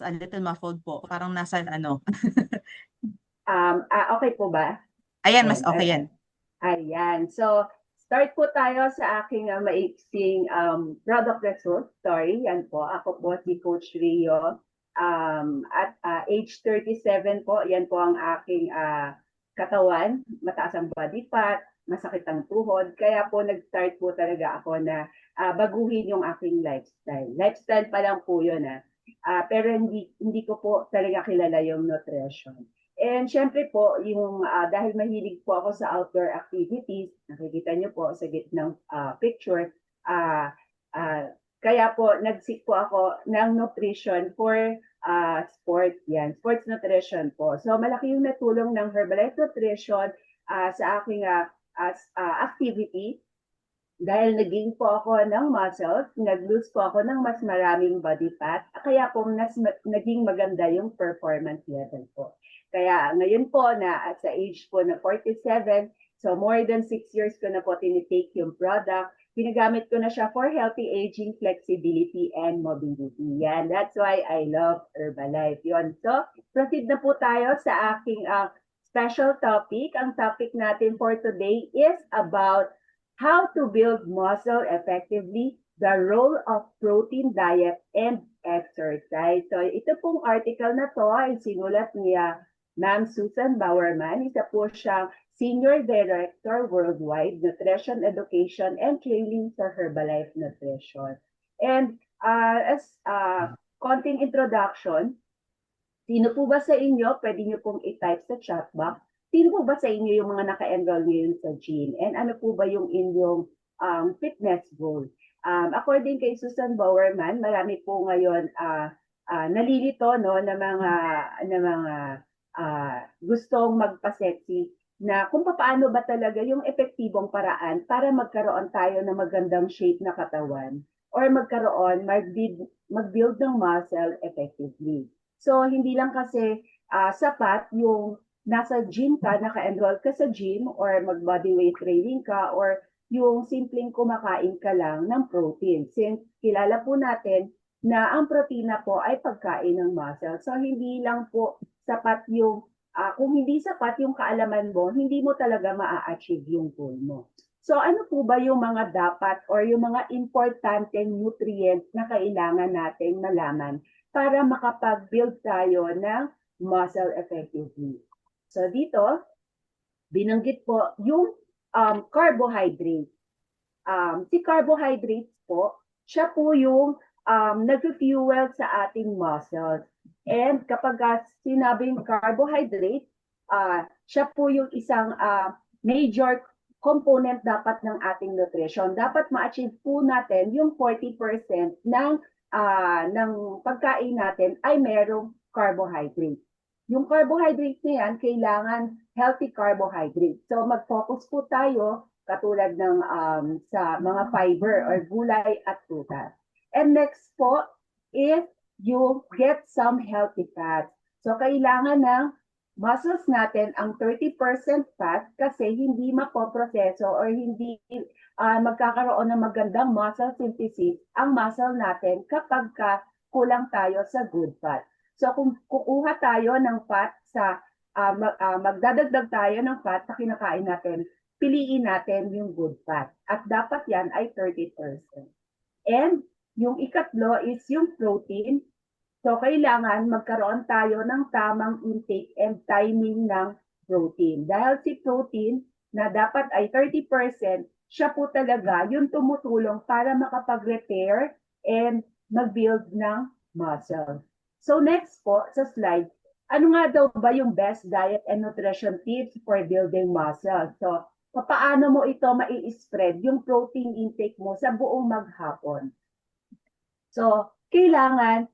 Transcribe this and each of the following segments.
a little muffled po. Parang nasa ano. Okay po ba? Ayan, mas Ayan, okay yan. ayan. So, start po tayo sa aking maiksing product result story. Yan po, ako po si Coach Rio. At age 37 po, yan po ang aking katawan. Mataas ang body fat, masakit ang tuhod. Kaya po nag-start po talaga ako na baguhin yung aking lifestyle. Lifestyle pa lang po yun. Pero hindi ko po talaga kilala yung nutrition. And syempre po, yung dahil mahilig po ako sa outdoor activities, nakikita niyo po sa gitnang picture, uh, uh, kaya po nag-seek po ako ng nutrition for sports, yan, sports nutrition po. So malaki yung natulong ng Herbalife Nutrition sa aking activity dahil naging po ako ng muscles, nag-lose po ako ng mas maraming body fat, kaya po naging maganda yung performance level po. Kaya ngayon po na sa age po na 47, so more than 6 years ko na po tinitake yung product, ginagamit ko na siya for healthy aging, flexibility, and mobility. Yan, that's why I love Herbalife. Yun. So, proceed na po tayo sa aking special topic. Ang topic natin for today is about how to build muscle effectively, the role of protein diet, and exercise. So, ito pong article na to ay sinulat niya Ma'am Susan Bowerman. Isa po siyang Senior Director Worldwide, Nutrition Education and Training sa Herbalife Nutrition. And as konting introduction, sino po ba sa inyo, pwede nyo pong i-type sa chat box, sino po ba sa inyo yung mga naka-enroll ngayon sa gym? And ano po ba yung inyong fitness goal? According kay Susan Bowerman, marami po ngayon nalilito no, na mga gustong magpa-sexy na kung paano ba talaga yung epektibong paraan para magkaroon tayo ng magandang shape na katawan or mag-build ng muscle effectively. So, hindi lang kasi sapat yung nasa gym ka, naka-enroll ka sa gym or mag-bodyweight training ka or yung simpleng kumakain ka lang ng protein. Since kilala po natin na ang protina po ay pagkain ng muscle. So, hindi lang po sapat yung, kung hindi sapat yung kaalaman mo, hindi mo talaga maa-achieve yung goal mo. So, ano po ba yung mga dapat or yung mga importanteng nutrients na kailangan nating malaman para makapag-build tayo ng muscle effectively? So dito, binanggit po yung carbohydrate. Si carbohydrates po, siya po yung nag-fuel sa ating muscles. And kapag sinabing carbohydrate, siya po yung isang major component dapat ng ating nutrition. Dapat ma-achieve po natin yung 40% ng pagkain natin ay merong carbohydrate. Yung carbohydrate na yan, kailangan healthy carbohydrate. So mag-focus po tayo katulad ng sa mga fiber or gulay at prutas. And next po is you get some healthy fats. So kailangan ng muscles natin ang 30% fat kasi hindi mapoproseso or hindi magkakaroon ng magandang muscle synthesis ang muscle natin kapag kulang tayo sa good fat. So kung kukuha tayo ng fat sa magdadagdag tayo ng fat sa kinakain natin, piliin natin yung good fat. At dapat yan ay 30%. And yung ikatlo is yung protein. So kailangan magkaroon tayo ng tamang intake and timing ng protein. Dahil si protein na dapat ay 30%, siya po talaga yung tumutulong para makapag-repair and mag-build ng muscle. So next po sa slide, ano nga daw ba yung best diet and nutrition tips for building muscle? So, paano mo ito mai-spread yung protein intake mo sa buong maghapon? So, kailangan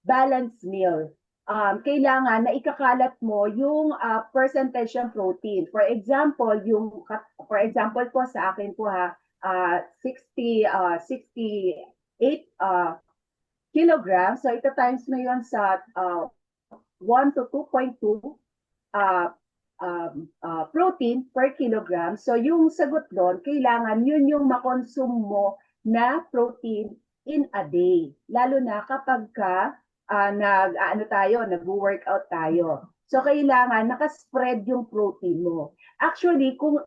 balanced meal. Kailangan na ikakalat mo yung percentage ng protein. For example po sa akin po 68 kilograms. So ito times mo yun sa 1 to 2.2 protein per kilogram. So yung sagot doon, kailangan yun yung makonsume mo na protein in a day. Lalo na kapag ka nag-workout tayo. So kailangan nakaspread yung protein mo. Actually, kung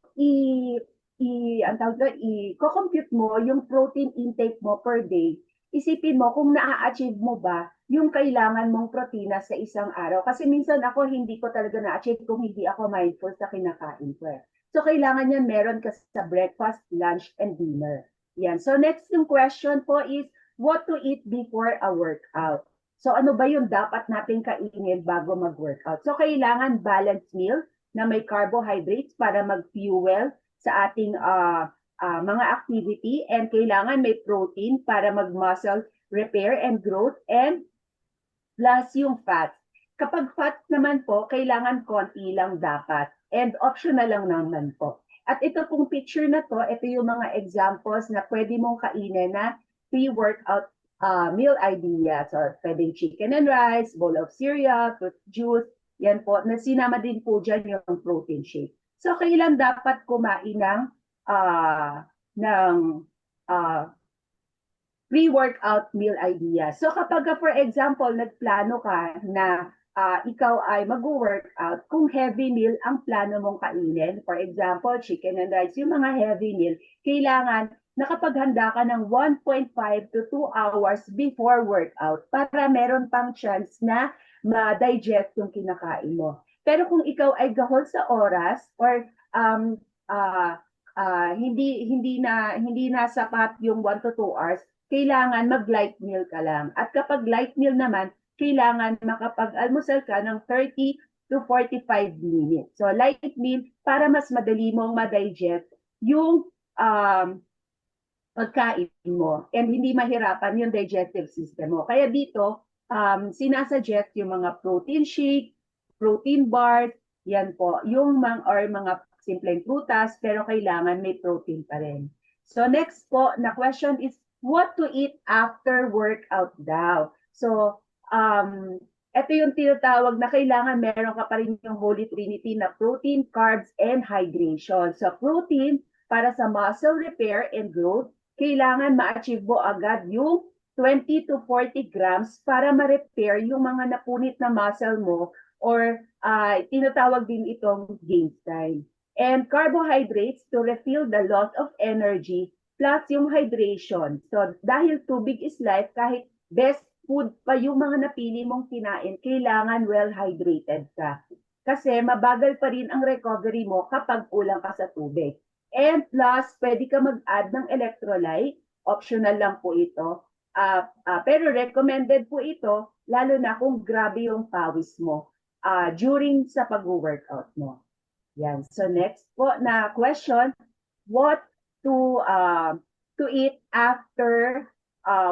i-compute mo yung protein intake mo per day, isipin mo kung na-achieve mo ba yung kailangan mong protina sa isang araw. Kasi minsan ako hindi ko talaga na-achieve kung hindi ako mindful sa kinakain ko. So kailangan yan meron ka sa breakfast, lunch, and dinner. Yan. So next yung question po is, what to eat before a workout? So ano ba yung dapat nating kainin bago mag-workout? So kailangan balanced meal na may carbohydrates para mag-fuel sa ating mga activity, and kailangan may protein para mag-muscle repair and growth, and plus yung fat. Kapag fat naman po, kailangan konti lang dapat, and optional lang naman po. At ito pong picture na to, ito yung mga examples na pwede mong kainin na pre-workout meal idea. So, pwedeng chicken and rice, bowl of cereal, fruit juice, yan po. Sinama din po dyan yung protein shake. So, kailan dapat kumain ng pre-workout meal idea. So kapag for example, nagplano ka na ikaw ay mag-workout, kung heavy meal ang plano mong kainin, for example, chicken and rice, yung mga heavy meal, kailangan nakapaghanda ka ng 1.5 to 2 hours before workout para meron pang chance na ma-digest yung kinakain mo. Pero kung ikaw ay gahol sa oras or hindi na sapat yung 1 to 2 hours, kailangan mag-light meal ka lang. At kapag light meal naman, kailangan makapag-almusal ka ng 30 to 45 minutes. So light meal para mas madali mong ma-digest yung pagkain mo and hindi mahirapan yung digestive system mo. Kaya dito, sinasuggest yung mga protein shake, protein bar, yan po, yung mga simpleng prutas, pero kailangan may protein pa rin. So next po na question is, what to eat after workout daw? So, ito yung tinatawag na kailangan meron ka pa rin yung Holy Trinity na protein, carbs, and hydration. So protein para sa muscle repair and growth, kailangan ma-achieve mo agad yung 20 to 40 grams para ma-repair yung mga napunit na muscle mo, or tinatawag din itong gain time. And carbohydrates to refill the loss of energy, plus yung hydration. So dahil tubig is life, kahit best food pa yung mga napili mong kinain, kailangan well hydrated ka. Kasi mabagal pa rin ang recovery mo kapag kulang ka sa tubig. And plus, pwede ka mag-add ng electrolyte. Optional lang po ito. Pero recommended po ito, lalo na kung grabe yung pawis mo during sa pag-workout mo. Yan. So next po na question, what to eat after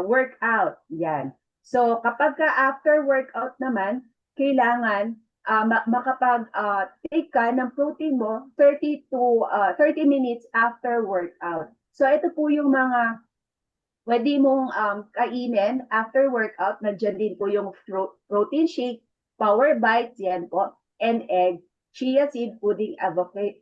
workout? Yan. So kapag ka after workout naman, kailangan makapag-take ka ng protein mo 30 minutes after workout. So ito po yung mga pwede mong kainin after workout. Nandiyan din po yung protein shake, power bites, yan po, and egg, chia seed pudding,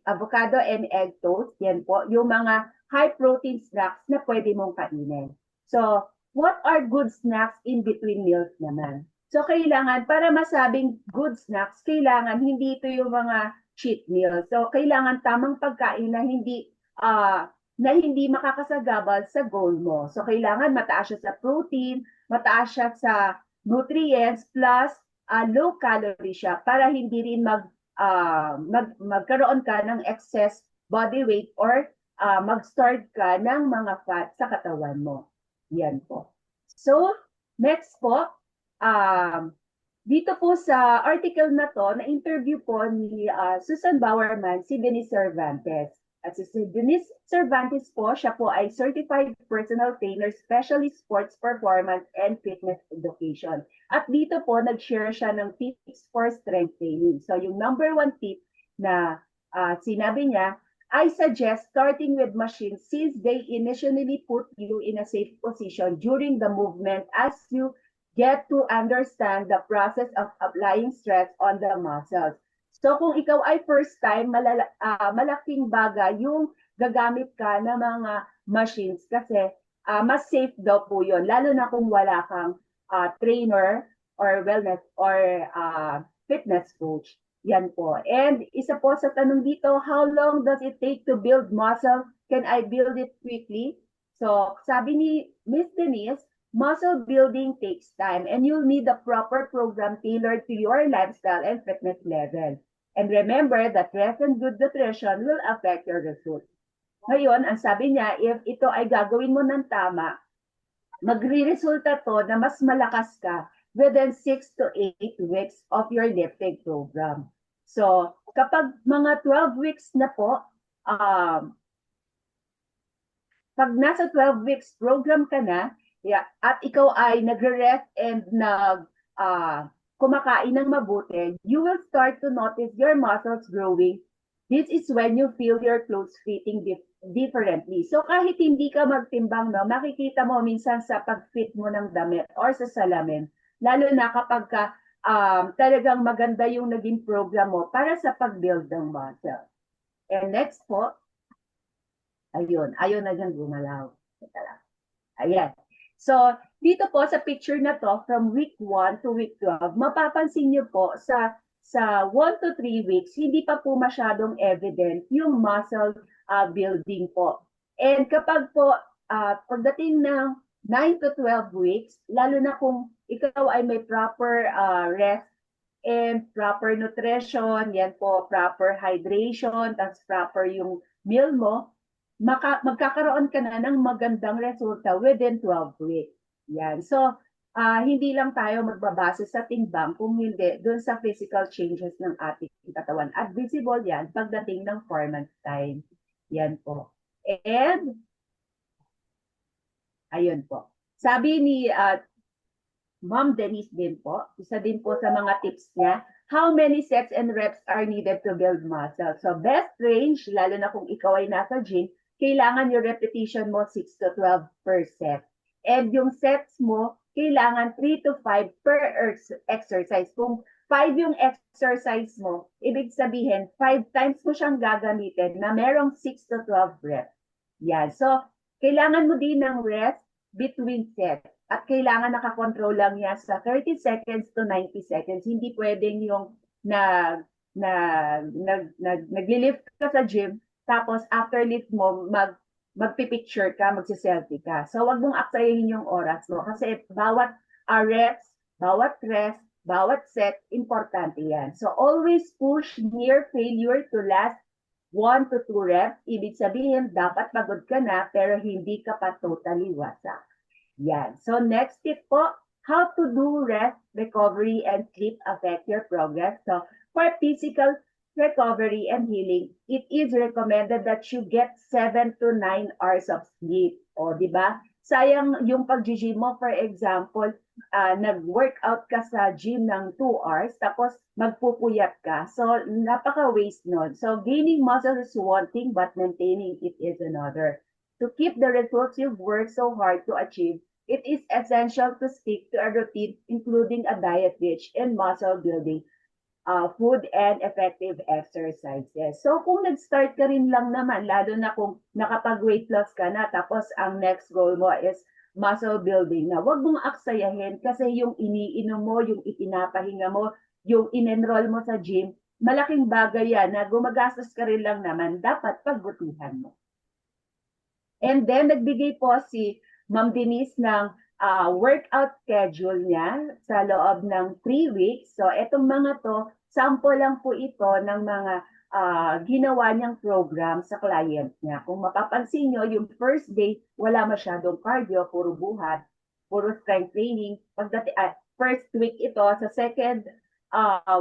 avocado and egg toast, yan po, yung mga high protein snacks na pwede mong kainin. So, what are good snacks in between meals naman? So, kailangan, para masabing good snacks, kailangan hindi ito yung mga cheat meal. So, kailangan tamang pagkain na hindi makakasagabal sa goal mo. So, kailangan mataas siya sa protein, mataas siya sa nutrients, plus low calorie siya para hindi rin magkaroon ka ng excess body weight or mag-start ka ng mga fat sa katawan mo. Yan po. So, next po, dito po sa article na to, na-interview po ni Susan Bowerman, si Denise Cervantes. At si Denise Cervantes po, siya po ay Certified Personal Trainer, Specialist Sports Performance and Fitness Education. At dito po, nag-share siya ng tips for strength training. So yung number 1 tip na sinabi niya, I suggest starting with machines since they initially put you in a safe position during the movement as you get to understand the process of applying stress on the muscles. So kung ikaw ay first time, malaking bagay yung gagamit ka ng mga machines kasi mas safe daw po yun, lalo na kung wala kang trainer or wellness or fitness coach. Yan po. And isa po sa tanong dito, how long does it take to build muscle? Can I build it quickly? So, sabi ni Miss Denise, muscle building takes time and you'll need a proper program tailored to your lifestyle and fitness level. And remember that rest and good nutrition will affect your results. Ngayon, ang sabi niya, if ito ay gagawin mo ng tama, magre-resulta to na mas malakas ka within 6 to 8 weeks of your lifting program. So, kapag mga 12 weeks na po, pag nasa 12 weeks program ka na, at ikaw ay nagre-rest and kumakain ng mabuti, you will start to notice your muscles growing. This is when you feel your clothes fitting differently. So kahit hindi ka magtimbang, no, makikita mo minsan sa pag-fit mo ng damit or sa salamin, lalo na kapag talagang maganda yung naging program mo para sa pag-build ng muscle. And next po, ayun na dyan gumalaw. Ayan. So, dito po sa picture na to, from week 1 to week 12, mapapansin nyo po sa 1 to 3 weeks, hindi pa po masyadong evident yung muscle building po. And kapag po, pagdating ng 9 to 12 weeks, lalo na kung ikaw ay may proper rest and proper nutrition, yan po, proper hydration, tapos proper yung meal mo, magkakaroon ka na ng magandang resulta within 12 weeks. Yan. So, hindi lang tayo magbabase sa timbang, kung hindi, dun sa physical changes ng ating katawan. At visible yan pagdating ng 4 months time. Yan po. And, ayun po. Sabi ni Ma'am Denise din po, isa din po sa mga tips niya, how many sets and reps are needed to build muscle? So, best range, lalo na kung ikaw ay nasa gym, kailangan yung repetition mo 6 to 12 per set. And yung sets mo, kailangan 3 to 5 per exercise. Kung 5 yung exercise mo, ibig sabihin, 5 times mo siyang gagamitin na merong 6 to 12 reps. Yan. So, kailangan mo din ng rest between sets. At kailangan nakakontrol lang yan sa 30 seconds to 90 seconds. Hindi pwedeng yung naglilift ka sa gym, tapos after lift mo, magpipicture ka, magsiselfie ka. So, wag mong aksayahin yung oras mo. Kasi bawat reps, bawat rest, bawat set, importante yan. So, always push near failure to last 1 to 2 reps. Ibig sabihin, dapat pagod ka na, pero hindi ka pa totally wasak. Yan. So, next tip po, how to do rest, recovery, and sleep affect your progress. So, for physical recovery and healing, it is recommended that you get 7 to 9 hours of sleep. O, di ba? Sayang yung pag-gym mo, for example, nag-workout ka sa gym ng 2 hours, tapos magpupuyat ka. So, napaka-waste nun. So, gaining muscle is one thing, but maintaining it is another. To keep the results you've worked so hard to achieve, it is essential to stick to a routine, including a diet rich in muscle building, food, and effective exercises. So kung nag-start ka rin lang naman, lalo na kung nakapag-weight loss ka na, tapos ang next goal mo is muscle building na, huwag mong aksayahin kasi yung iniinom mo, yung ipinapahinga mo, yung in-enroll mo sa gym, malaking bagay yan na gumagastos ka rin lang naman, dapat pagbutihan mo. And then, nagbigay po si Ma'am Denise ng workout schedule niya sa loob ng 3 weeks. So, etong mga to, sample lang po ito ng mga ginawa niyang program sa client niya. Kung mapapansin nyo, yung first day, wala masyadong cardio, puro buhat, puro strength training. First week ito, sa second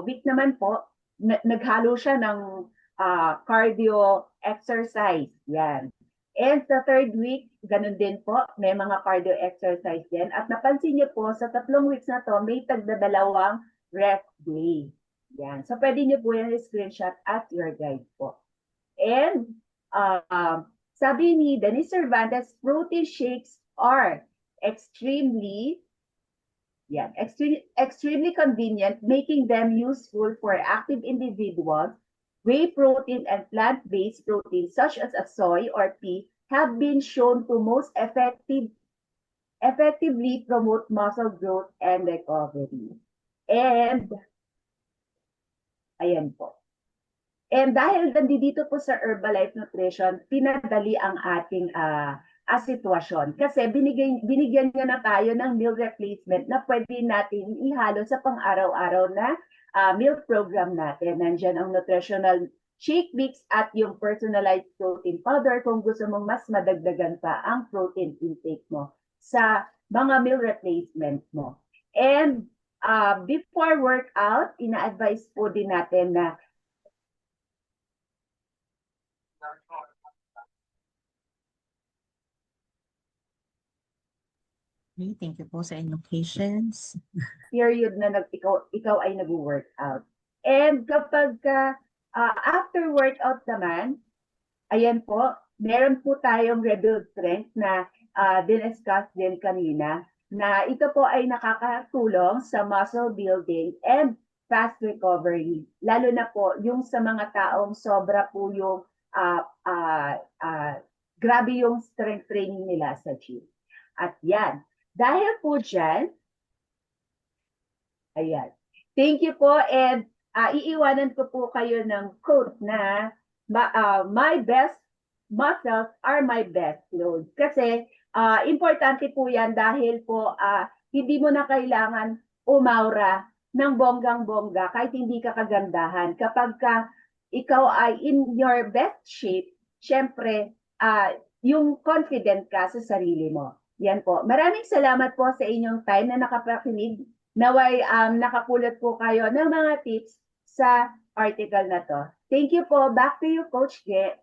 week naman po, naghalo siya ng cardio exercise. Yan. And sa third week, ganun din po, may mga cardio exercise din. At napansin niyo po, sa 3 weeks na to, may tagdadalawang rest day. Yan. So, pwede niyo po yung screenshot at your guide po. And, sabi ni Denise Cervantes, protein shakes are extremely convenient, making them useful for active individuals. Whey protein and plant-based protein such as a soy or pea have been shown to most effective effectively promote muscle growth and recovery. And, ayan po. And dahil nandito po sa Herbalife Nutrition, pinadali ang ating sitwasyon. Kasi binigyan niya na tayo ng meal replacement na pwede natin ihalo sa pang-araw-araw na meal program natin. Nandiyan ang nutritional shake mix at yung personalized protein powder kung gusto mong mas madagdagan pa ang protein intake mo sa mga meal replacement mo. And before workout, ina-advise po din natin na Okay, thank you po sa inyong patience. period na ikaw ay nag-workout. And kapag after workout naman, ayan po, meron po tayong rebuild strength na diniscuss din kanina, na ito po ay nakakatulong sa muscle building and fast recovery. Lalo na po yung sa mga taong sobra po yung grabe yung strength training nila sa gym. At yan, dahil po dyan, ayan. Thank you po, and iiwanan ko po kayo ng quote na my best muscles are my best load. Kasi importante po yan dahil po hindi mo na kailangan umaura ng bonggang-bongga kahit hindi ka kagandahan. Kapag ikaw ay in your best shape, syempre yung confident ka sa sarili mo. Yan po. Maraming salamat po sa inyong time na nakapakinig. Naway nakapulot po kayo ng mga tips sa article na to. Thank you po. Back to you, Coach Ge.